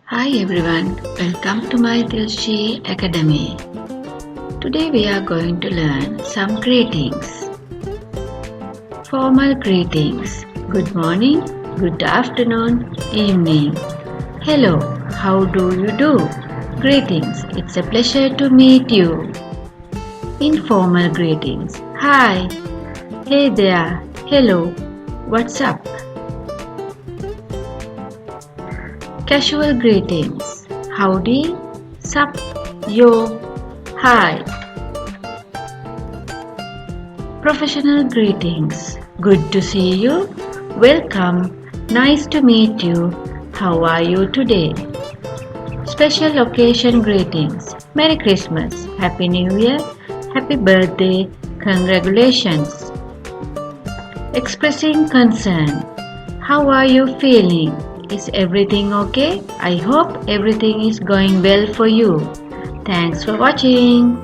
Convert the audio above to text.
Hi everyone, welcome to my Dilshi Academy. Today we are going to learn some greetings. Formal greetings. Good morning, good afternoon, evening. Hello, how do you do? Greetings, it's a pleasure to meet you. Informal greetings. Hi, hey there, hello, what's up? Casual greetings. Howdy, sup, yo, hi. Professional greetings. Good to see you. Welcome. Nice to meet you. How are you today? Special occasion greetings. Merry Christmas. Happy New Year. Happy birthday. Congratulations. Expressing concern. How are you feeling? Is everything okay? I hope everything is going well for you. Thanks for watching.